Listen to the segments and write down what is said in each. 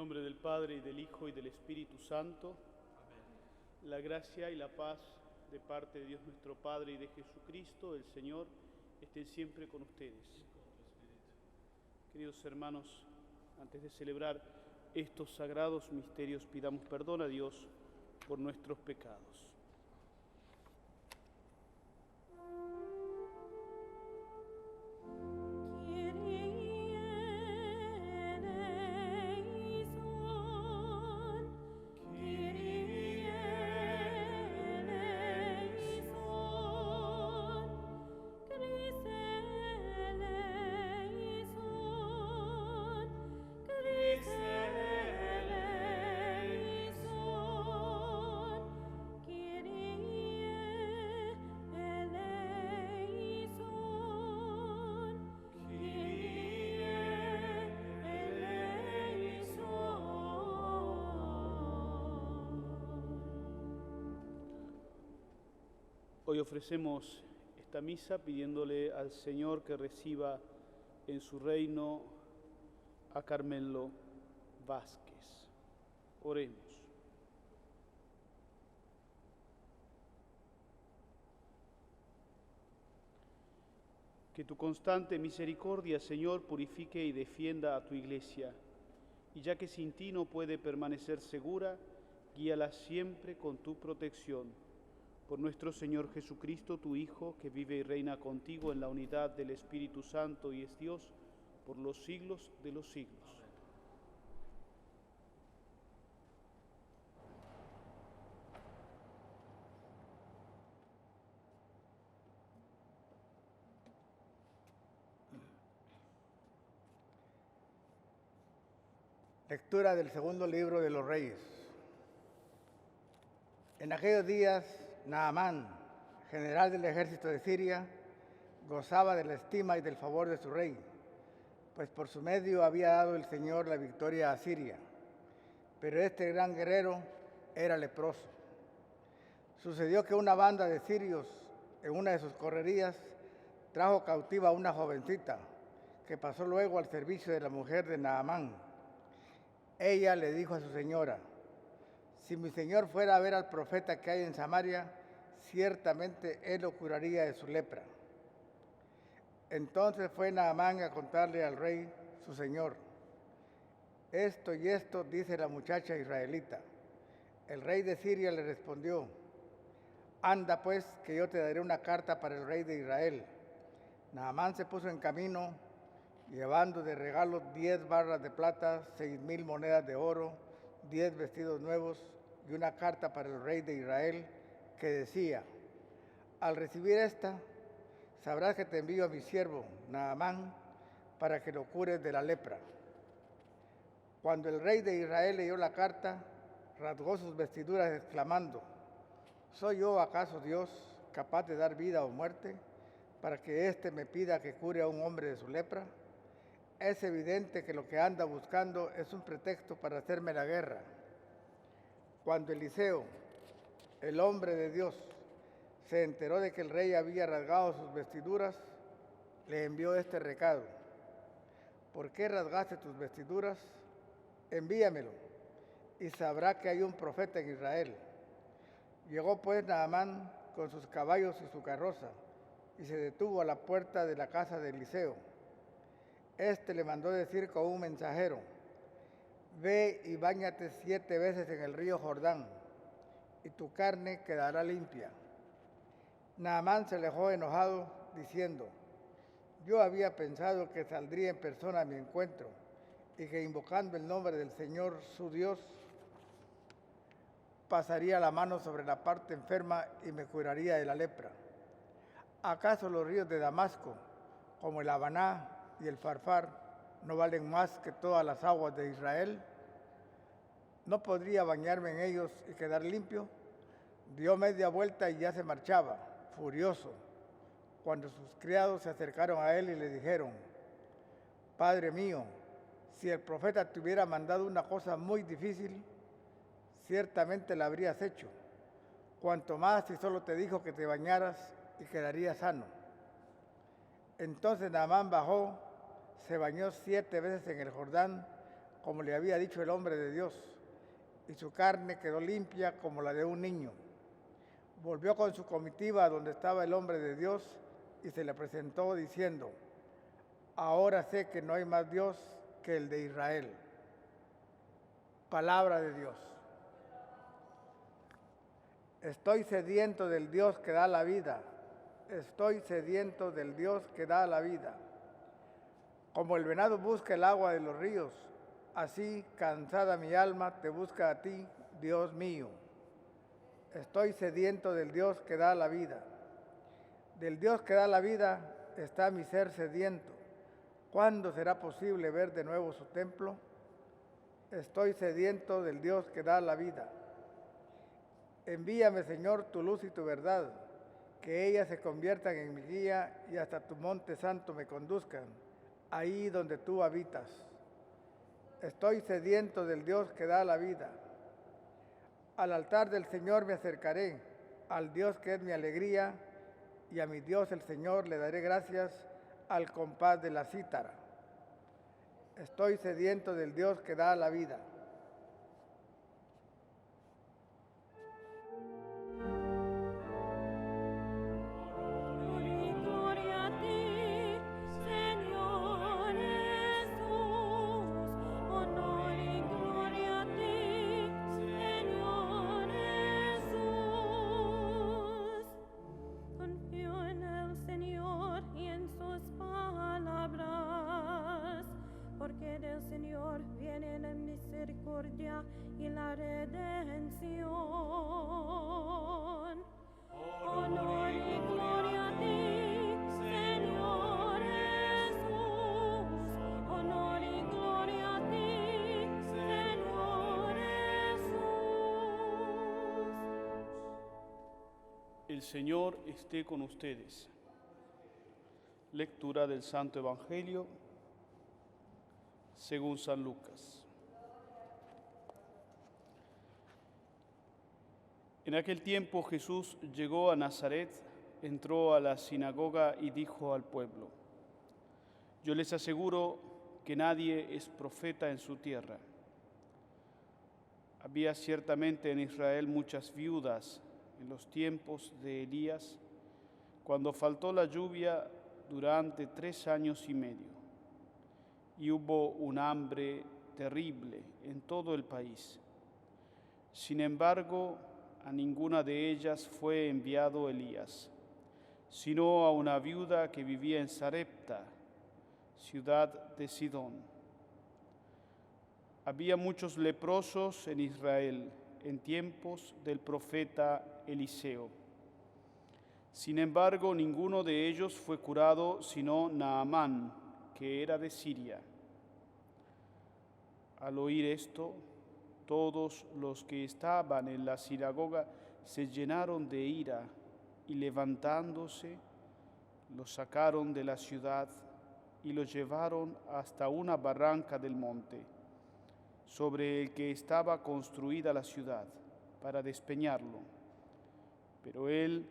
nombre del Padre, y del Hijo, y del Espíritu Santo. Amén. La gracia y la paz de parte de Dios nuestro Padre y de Jesucristo, el Señor, estén siempre con ustedes. Queridos hermanos, antes de celebrar estos sagrados misterios, pidamos perdón a Dios por nuestros pecados. Hoy ofrecemos esta misa pidiéndole al Señor que reciba en su reino a Carmelo Vázquez. Oremos. Que tu constante misericordia, Señor, purifique y defienda a tu Iglesia, y ya que sin ti no puede permanecer segura, guíala siempre con tu protección. Por nuestro Señor Jesucristo, tu Hijo, que vive y reina contigo en la unidad del Espíritu Santo y es Dios, por los siglos de los siglos. Lectura del segundo libro de los Reyes. En aquellos días, Naamán, general del ejército de Siria, gozaba de la estima y del favor de su rey, pues por su medio había dado el Señor la victoria a Siria. Pero este gran guerrero era leproso. Sucedió que una banda de sirios, en una de sus correrías, trajo cautiva a una jovencita, que pasó luego al servicio de la mujer de Naamán. Ella le dijo a su señora: si mi señor fuera a ver al profeta que hay en Samaria, ciertamente él lo curaría de su lepra. Entonces fue Naamán a contarle al rey, su señor: esto y esto dice la muchacha israelita. El rey de Siria le respondió: anda pues, que yo te daré una carta para el rey de Israel. Naamán se puso en camino, llevando de regalo 10 barras de plata, 6,000 monedas de oro, 10 vestidos nuevos y una carta para el rey de Israel que decía: al recibir esta, sabrás que te envío a mi siervo Naamán para que lo cures de la lepra. Cuando el rey de Israel leyó la carta, rasgó sus vestiduras exclamando: ¿soy yo acaso Dios capaz de dar vida o muerte para que éste me pida que cure a un hombre de su lepra? Es evidente que lo que anda buscando es un pretexto para hacerme la guerra. Cuando Eliseo, el hombre de Dios, se enteró de que el rey había rasgado sus vestiduras, le envió este recado: ¿por qué rasgaste tus vestiduras? Envíamelo, y sabrá que hay un profeta en Israel. Llegó pues Naamán con sus caballos y su carroza, y se detuvo a la puerta de la casa de Eliseo. Este le mandó decir con un mensajero: ve y báñate 7 veces en el río Jordán, y tu carne quedará limpia. Naamán se alejó enojado, diciendo: yo había pensado que saldría en persona a mi encuentro, y que invocando el nombre del Señor su Dios, pasaría la mano sobre la parte enferma y me curaría de la lepra. ¿Acaso los ríos de Damasco, como el Habaná y el Farfar, no valen más que todas las aguas de Israel? ¿No podría bañarme en ellos y quedar limpio? Dio media vuelta y ya se marchaba, furioso, cuando sus criados se acercaron a él y le dijeron: Padre mío, si el profeta te hubiera mandado una cosa muy difícil, ciertamente la habrías hecho, cuanto más si solo te dijo que te bañaras y quedarías sano. Entonces Naamán bajó, se bañó 7 veces en el Jordán, como le había dicho el hombre de Dios, y su carne quedó limpia como la de un niño. Volvió con su comitiva a donde estaba el hombre de Dios y se le presentó diciendo: ahora sé que no hay más Dios que el de Israel. Palabra de Dios. Estoy sediento del Dios que da la vida. Estoy sediento del Dios que da la vida. Como el venado busca el agua de los ríos, así cansada mi alma te busca a ti, Dios mío. Estoy sediento del Dios que da la vida. Del Dios que da la vida está mi ser sediento. ¿Cuándo será posible ver de nuevo su templo? Estoy sediento del Dios que da la vida. Envíame, Señor, tu luz y tu verdad, que ellas se conviertan en mi guía y hasta tu monte santo me conduzcan, ahí donde tú habitas. Estoy sediento del Dios que da la vida. Al altar del Señor me acercaré, al Dios que es mi alegría, y a mi Dios el Señor le daré gracias al compás de la cítara. Estoy sediento del Dios que da la vida. Porque del Señor viene la misericordia y la redención. Honor y gloria a ti, Señor Jesús. Honor y gloria a ti, Señor Jesús. El Señor esté con ustedes. Lectura del Santo Evangelio según San Lucas. En aquel tiempo Jesús llegó a Nazaret, entró a la sinagoga y dijo al pueblo: yo les aseguro que nadie es profeta en su tierra. Había ciertamente en Israel muchas viudas en los tiempos de Elías, cuando faltó la lluvia durante 3 años y medio. Y hubo un hambre terrible en todo el país. Sin embargo, a ninguna de ellas fue enviado Elías, sino a una viuda que vivía en Sarepta, ciudad de Sidón. Había muchos leprosos en Israel en tiempos del profeta Eliseo. Sin embargo, ninguno de ellos fue curado, sino Naamán, que era de Siria. Al oír esto, todos los que estaban en la sinagoga se llenaron de ira y levantándose, lo sacaron de la ciudad y lo llevaron hasta una barranca del monte, sobre el que estaba construida la ciudad, para despeñarlo. Pero él,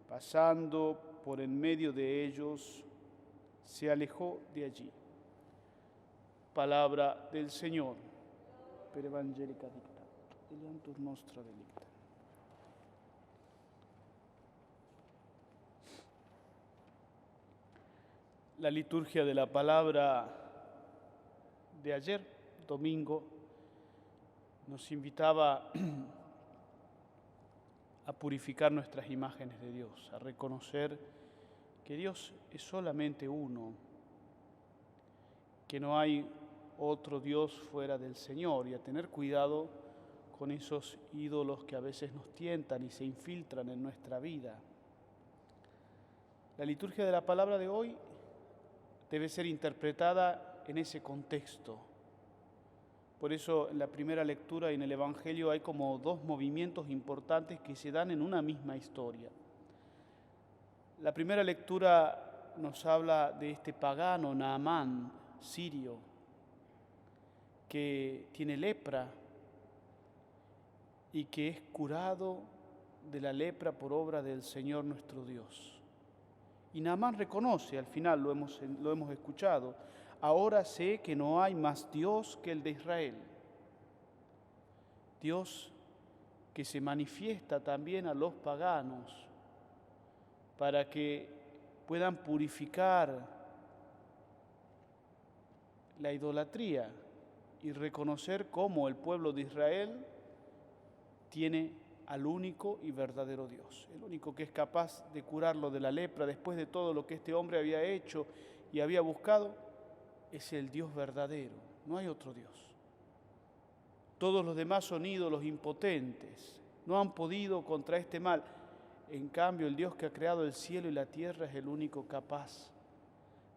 pasando por en medio de ellos, se alejó de allí. Palabra del Señor. Per evangelica dicta, eliantur nostra delicta. La liturgia de la palabra de ayer, domingo, nos invitaba a purificar nuestras imágenes de Dios, a reconocer que Dios es solamente uno, que no hay otro Dios fuera del Señor, y a tener cuidado con esos ídolos que a veces nos tientan y se infiltran en nuestra vida. La liturgia de la palabra de hoy debe ser interpretada en ese contexto. Por eso en la primera lectura y en el Evangelio hay como 2 movimientos importantes que se dan en una misma historia. La primera lectura nos habla de este pagano, Naamán, sirio, que tiene lepra y que es curado de la lepra por obra del Señor nuestro Dios. Y Naamán reconoce, al final lo hemos escuchado, ahora sé que no hay más Dios que el de Israel. Dios que se manifiesta también a los paganos para que puedan purificar la idolatría y reconocer cómo el pueblo de Israel tiene al único y verdadero Dios, el único que es capaz de curarlo de la lepra después de todo lo que este hombre había hecho y había buscado, es el Dios verdadero, no hay otro Dios. Todos los demás son ídolos impotentes, no han podido contra este mal. En cambio, el Dios que ha creado el cielo y la tierra es el único capaz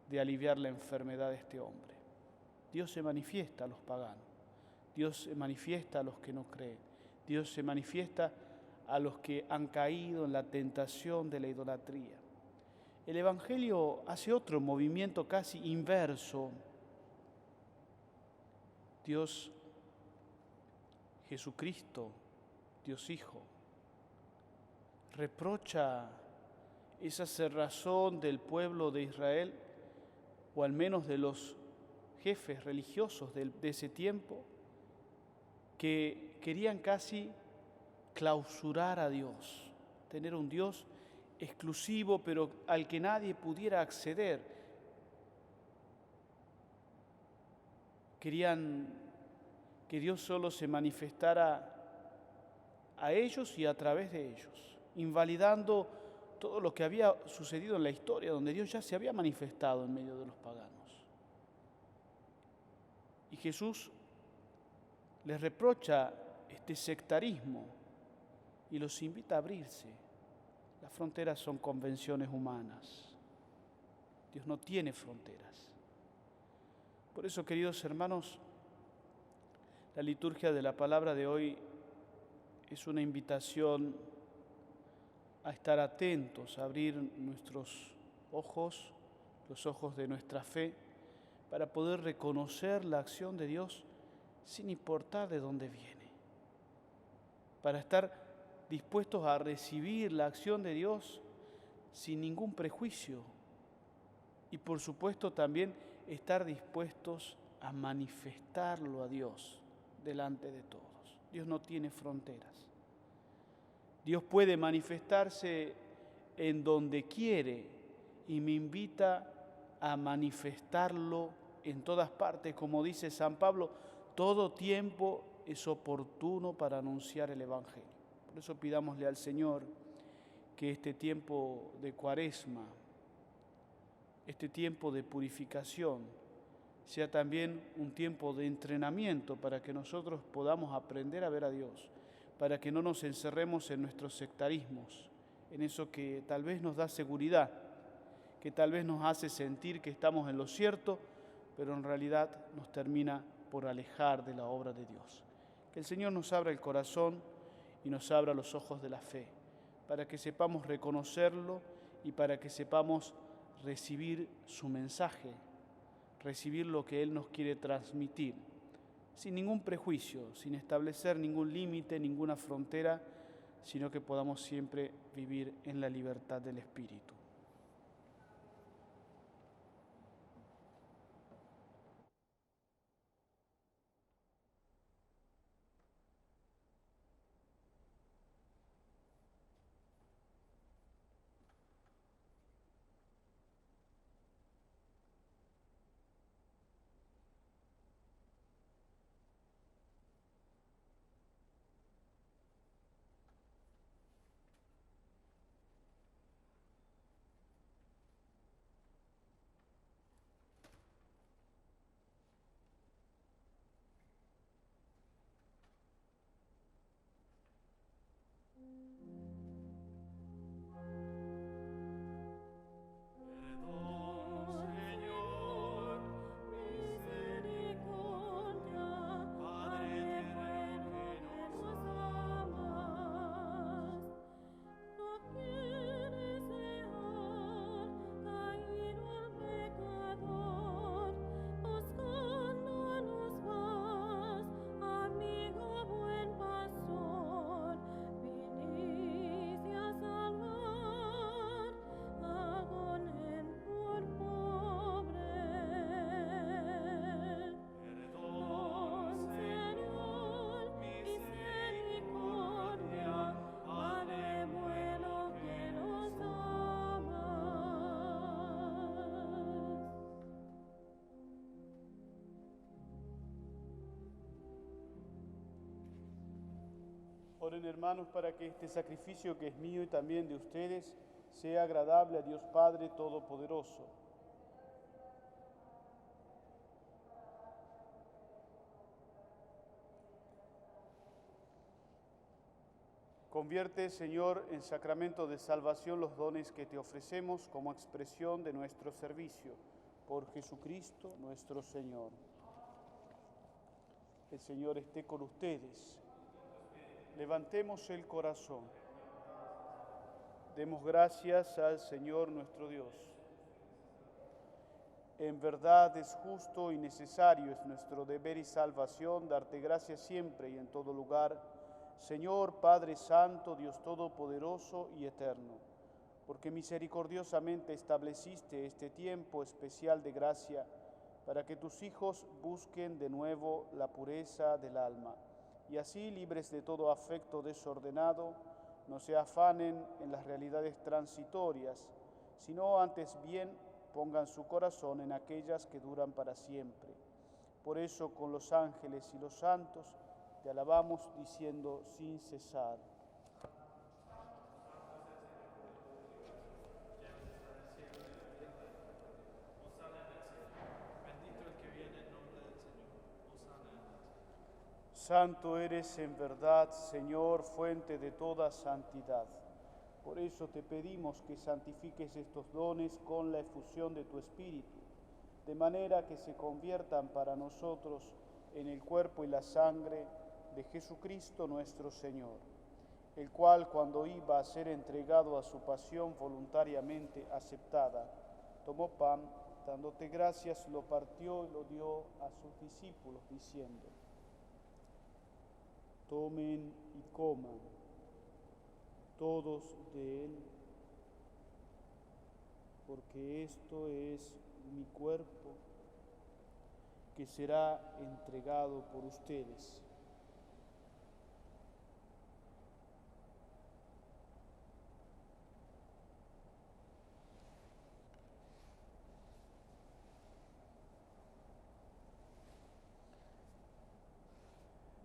de aliviar la enfermedad de este hombre. Dios se manifiesta a los paganos, Dios se manifiesta a los que no creen, Dios se manifiesta a los que han caído en la tentación de la idolatría. El Evangelio hace otro movimiento casi inverso. Dios Jesucristo, Dios Hijo, reprocha esa cerrazón del pueblo de Israel, o al menos de los jefes religiosos de ese tiempo, que querían casi clausurar a Dios, tener un Dios exclusivo, pero al que nadie pudiera acceder. Querían que Dios solo se manifestara a ellos y a través de ellos, invalidando todo lo que había sucedido en la historia, donde Dios ya se había manifestado en medio de los paganos. Y Jesús les reprocha este sectarismo y los invita a abrirse. Las fronteras son convenciones humanas. Dios no tiene fronteras. Por eso, queridos hermanos, la liturgia de la palabra de hoy es una invitación a estar atentos, a abrir nuestros ojos, los ojos de nuestra fe, para poder reconocer la acción de Dios sin importar de dónde viene, para estar dispuestos a recibir la acción de Dios sin ningún prejuicio y por supuesto también estar dispuestos a manifestarlo a Dios delante de todos. Dios no tiene fronteras. Dios puede manifestarse en donde quiere y me invita a manifestarlo en todas partes. Como dice San Pablo, todo tiempo es oportuno para anunciar el Evangelio. Por eso pidámosle al Señor que este tiempo de Cuaresma, este tiempo de purificación, sea también un tiempo de entrenamiento para que nosotros podamos aprender a ver a Dios, para que no nos encerremos en nuestros sectarismos, en eso que tal vez nos da seguridad, que tal vez nos hace sentir que estamos en lo cierto, pero en realidad nos termina por alejar de la obra de Dios. Que el Señor nos abra el corazón y nos abra los ojos de la fe, para que sepamos reconocerlo y para que sepamos recibir su mensaje, recibir lo que Él nos quiere transmitir, sin ningún prejuicio, sin establecer ningún límite, ninguna frontera, sino que podamos siempre vivir en la libertad del Espíritu. Oren, hermanos, para que este sacrificio que es mío y también de ustedes sea agradable a Dios Padre Todopoderoso. Convierte, Señor, en sacramento de salvación los dones que te ofrecemos como expresión de nuestro servicio. Por Jesucristo nuestro Señor. El Señor esté con ustedes. Levantemos el corazón. Demos gracias al Señor nuestro Dios. En verdad es justo y necesario, es nuestro deber y salvación, darte gracias siempre y en todo lugar, Señor Padre Santo, Dios Todopoderoso y Eterno, porque misericordiosamente estableciste este tiempo especial de gracia para que tus hijos busquen de nuevo la pureza del alma, y así, libres de todo afecto desordenado, no se afanen en las realidades transitorias, sino antes bien pongan su corazón en aquellas que duran para siempre. Por eso, con los ángeles y los santos, te alabamos diciendo sin cesar. Santo eres en verdad, Señor, fuente de toda santidad. Por eso te pedimos que santifiques estos dones con la efusión de tu Espíritu, de manera que se conviertan para nosotros en el cuerpo y la sangre de Jesucristo nuestro Señor, el cual, cuando iba a ser entregado a su pasión voluntariamente aceptada, tomó pan, dándote gracias, lo partió y lo dio a sus discípulos, diciendo: tomen y coman todos de él, porque esto es mi cuerpo que será entregado por ustedes.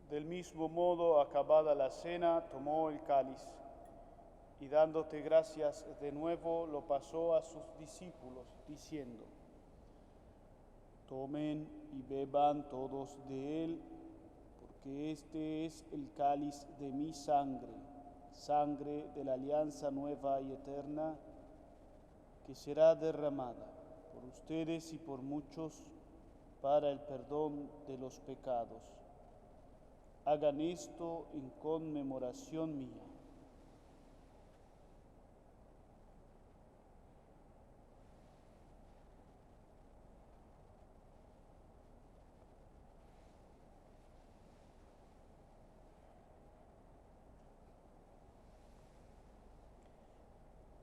Del mismo modo, acabada la cena, tomó el cáliz y dándote gracias de nuevo, lo pasó a sus discípulos, diciendo: tomen y beban todos de él, porque este es el cáliz de mi sangre, sangre de la alianza nueva y eterna, que será derramada por ustedes y por muchos para el perdón de los pecados. Hagan esto en conmemoración mía.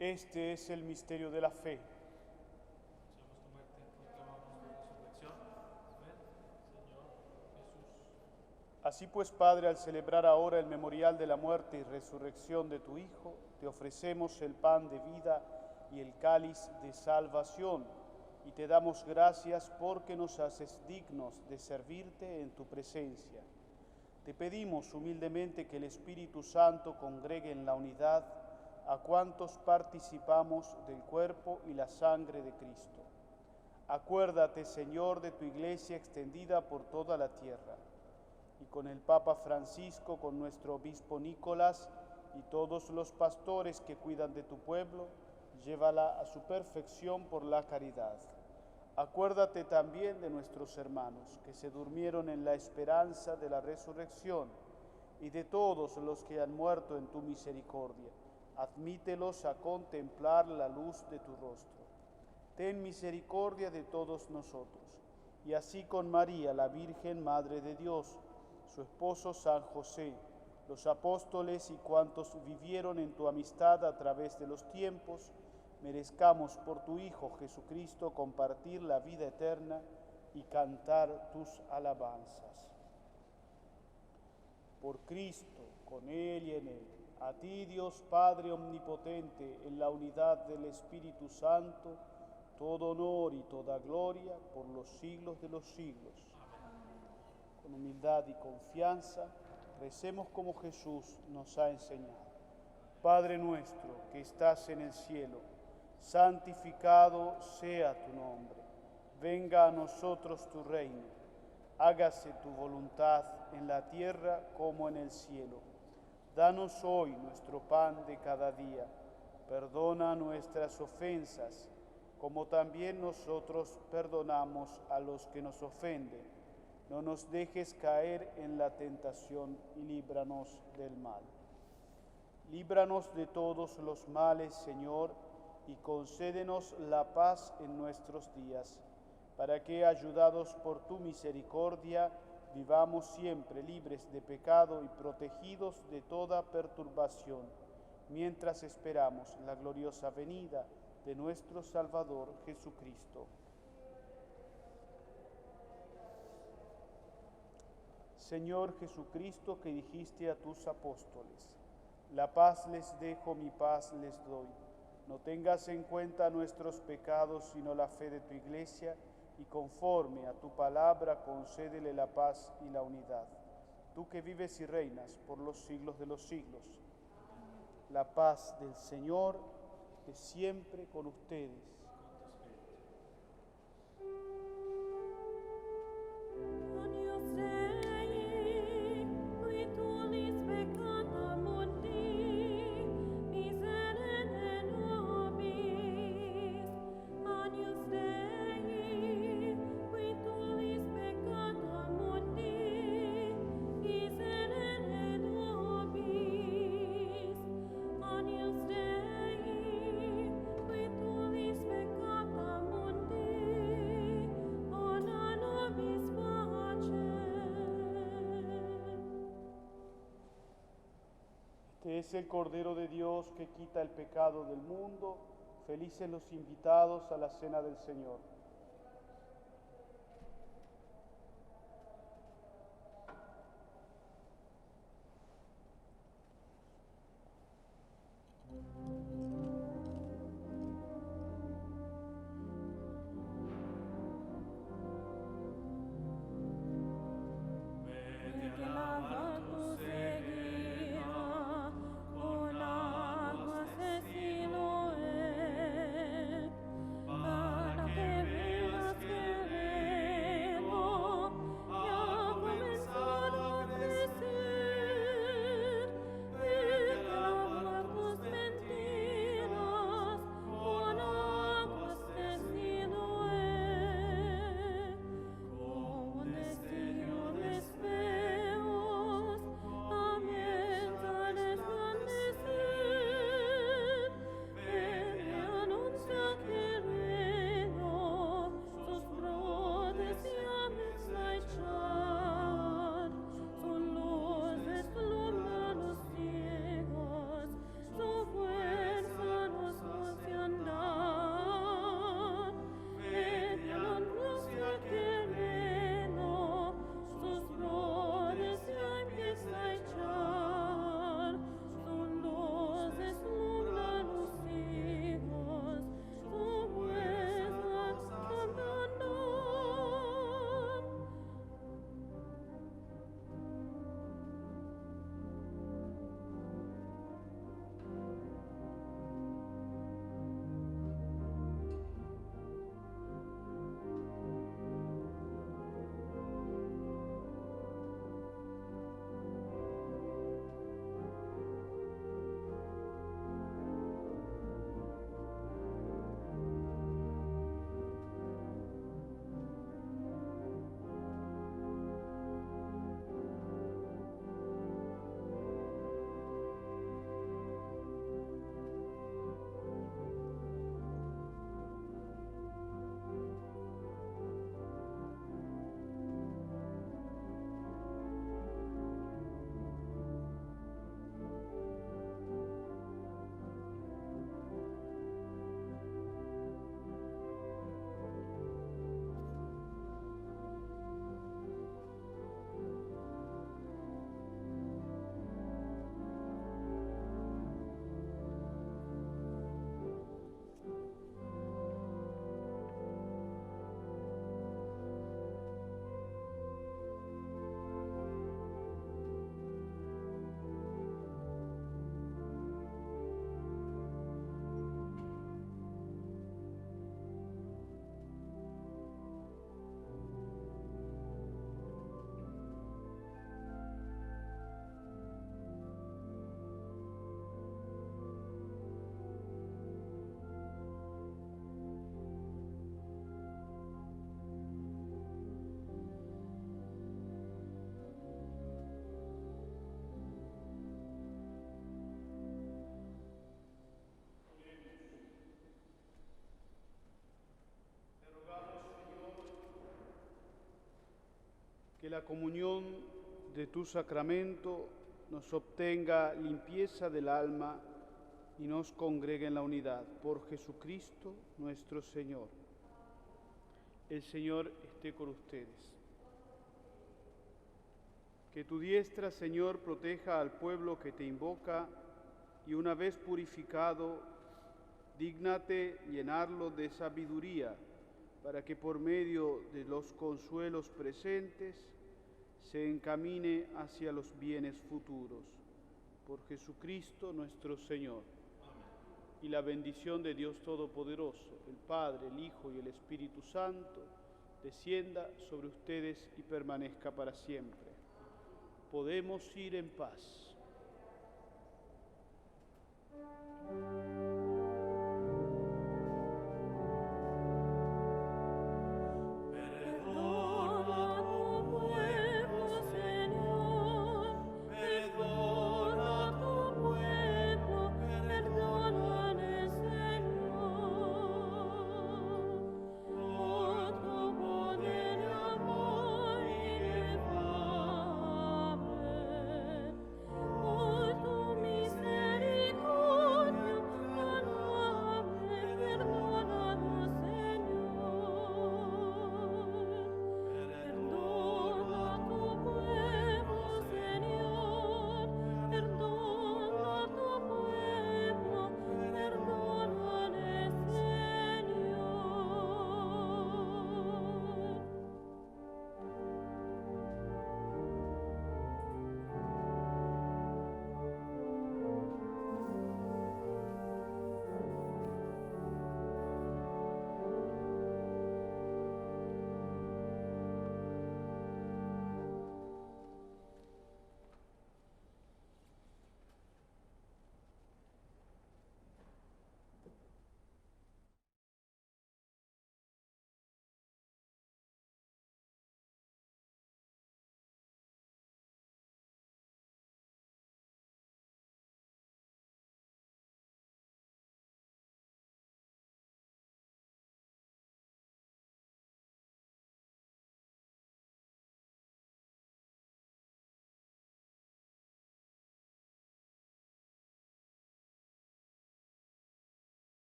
Este es el misterio de la fe. Así pues, Padre, al celebrar ahora el memorial de la muerte y resurrección de tu Hijo, te ofrecemos el pan de vida y el cáliz de salvación, y te damos gracias porque nos haces dignos de servirte en tu presencia. Te pedimos humildemente que el Espíritu Santo congregue en la unidad a cuantos participamos del cuerpo y la sangre de Cristo. Acuérdate, Señor, de tu Iglesia extendida por toda la tierra, y con el Papa Francisco, con nuestro obispo Nicolás y todos los pastores que cuidan de tu pueblo, llévala a su perfección por la caridad. Acuérdate también de nuestros hermanos que se durmieron en la esperanza de la resurrección y de todos los que han muerto en tu misericordia. Admítelos a contemplar la luz de tu rostro. Ten misericordia de todos nosotros, y así con María, la Virgen Madre de Dios, su esposo San José, los apóstoles y cuantos vivieron en tu amistad a través de los tiempos, merezcamos por tu Hijo Jesucristo compartir la vida eterna y cantar tus alabanzas. Por Cristo, con Él y en Él, a ti, Dios Padre omnipotente, en la unidad del Espíritu Santo, todo honor y toda gloria por los siglos de los siglos. Con humildad y confianza, Recemos como Jesús nos ha enseñado. Padre nuestro que estás en el cielo, santificado sea tu nombre. Venga a nosotros tu reino. Hágase tu voluntad en la tierra como en el cielo. Danos hoy nuestro pan de cada día. Perdona nuestras ofensas, como también nosotros perdonamos a los que nos ofenden. No nos dejes caer en la tentación y líbranos del mal. Líbranos de todos los males, Señor, y concédenos la paz en nuestros días, para que, ayudados por tu misericordia, vivamos siempre libres de pecado y protegidos de toda perturbación, mientras esperamos la gloriosa venida de nuestro Salvador Jesucristo. Señor Jesucristo, que dijiste a tus apóstoles: la paz les dejo, mi paz les doy. No tengas en cuenta nuestros pecados, sino la fe de tu Iglesia, y conforme a tu palabra concédele la paz y la unidad. Tú que vives y reinas por los siglos de los siglos. La paz del Señor es siempre con ustedes. Agnus Dei, qui tulis peccata mundi, miserere nobis. Agnus Dei, qui tulis peccata mundi, miserere nobis. Agnus Dei, qui tulis peccata mundi, dona nobis pacem. Este es el Cordero de Dios que quita el pecado del mundo. Felices los invitados a la cena del Señor. Que lava tu seguía con aguas de Siloé, para que Que la comunión de tu sacramento nos obtenga limpieza del alma y nos congregue en la unidad. Por Jesucristo nuestro Señor. El Señor esté con ustedes. Que tu diestra, Señor, proteja al pueblo que te invoca y una vez purificado, dígnate llenarlo de sabiduría para que por medio de los consuelos presentes se encamine hacia los bienes futuros. Por Jesucristo nuestro Señor. Y la bendición de Dios Todopoderoso, el Padre, el Hijo y el Espíritu Santo, descienda sobre ustedes y permanezca para siempre. Podemos ir en paz.